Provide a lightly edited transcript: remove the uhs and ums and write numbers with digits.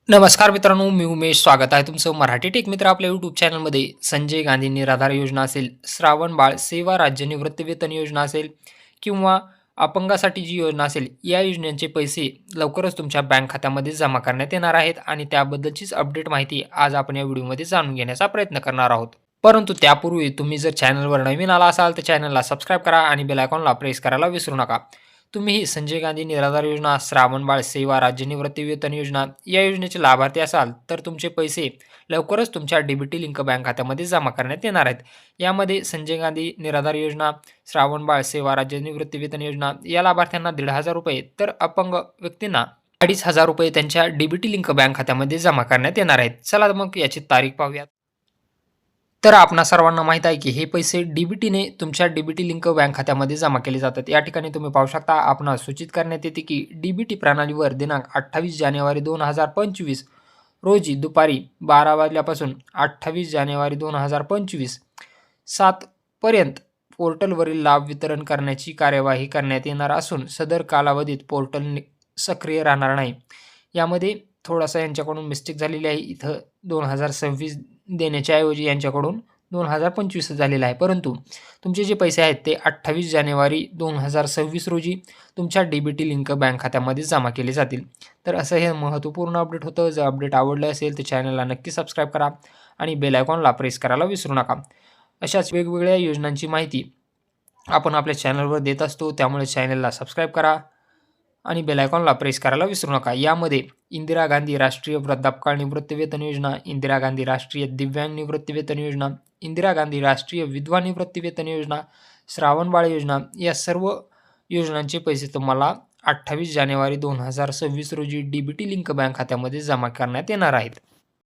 नमस्कार मित्रांनो, मी उमेश. स्वागत आहे तुमचं मराठी टेक मित्र आपल्या यूट्यूब चॅनलमध्ये. संजय गांधी निराधार योजना असेल, श्रावण बाळ सेवा राज्य निवृत्तीवेतन योजना असेल किंवा अपंगासाठी जी योजना असेल, या योजनांचे पैसे लवकरच तुमच्या बँक खात्यामध्ये जमा करण्यात येणार आहेत आणि त्याबद्दलचीच अपडेट माहिती आज आपण या व्हिडिओमध्ये जाणून घेण्याचा प्रयत्न करणार आहोत. परंतु त्यापूर्वी तुम्ही जर चॅनलवर नवीन आला असाल तर चॅनलला सबस्क्राईब करा आणि बेल आयकॉनला प्रेस करायला विसरू नका. तुम्हीही संजय गांधी निराधार योजना, श्रावण बाळ सेवा राज्य निवृत्तीवेतन योजना या योजनेचे लाभार्थी असाल तर तुमचे पैसे लवकरच तुमच्या डीबीटी लिंक बँक खात्यामध्ये जमा करण्यात येणार आहेत. यामध्ये संजय गांधी निराधार योजना, श्रावण बाळ सेवा राज्य निवृत्तीवेतन योजना या लाभार्थ्यांना ₹1,500 तर अपंग व्यक्तींना ₹2,500 त्यांच्या डीबीटी लिंक बँक खात्यामध्ये जमा करण्यात येणार आहेत. चला मग याची तारीख पाहूयात. तर आपणा सर्वांना माहीत आहे की हे पैसे डीबीटीने तुमच्या डीबीटी लिंक बँक खात्यामध्ये जमा केले जातात. या ठिकाणी तुम्ही पाहू शकता आपणास सूचित करण्यात येते की डीबीटी प्रणालीवर दिनांक 28 जानेवारी 2025 रोजी दुपारी 12 वाजल्यापासून 28 जानेवारी 2025 7 पर्यंत पोर्टलवरील लाभ वितरण करण्याची कार्यवाही करण्यात येणार असून सदर कालावधीत पोर्टल सक्रिय राहणार नाही. यामध्ये थोडासा यांच्याकडून मिस्टेक झालेली आहे. इथं 2026 देण्याच्या ऐवजी यांच्याकडून 2025 झालेलं आहे. परंतु तुमचे जे पैसे आहेत ते 28 जानेवारी 2026 रोजी तुमच्या डीबीटी लिंक बँक खात्यामध्ये जमा केले जातील. तर असं हे महत्त्वपूर्ण अपडेट होतं. जर अपडेट आवडलं असेल तर चॅनलला नक्की सबस्क्राईब करा आणि बेल आयकॉनला प्रेस करायला विसरू नका. अशाच वेगवेगळ्या योजनांची माहिती आपण आपल्या चॅनलवर देत असतो. त्यामुळे चॅनलला सबस्क्राईब करा आणि बेल आयकॉनला प्रेस करायला विसरू नका. यामध्ये इंदिरा गांधी राष्ट्रीय वृद्धापकाळ निवृत्तीवेतन योजना, इंदिरा गांधी राष्ट्रीय दिव्यांग निवृत्तीवेतन योजना, इंदिरा गांधी राष्ट्रीय विधवा निवृत्तीवेतन योजना, श्रावण बाळ योजना या सर्व योजनांचे पैसे तुम्हाला 28 जानेवारी 2026 रोजी डीबीटी लिंक बँक खात्यामध्ये जमा करण्यात येणार आहेत.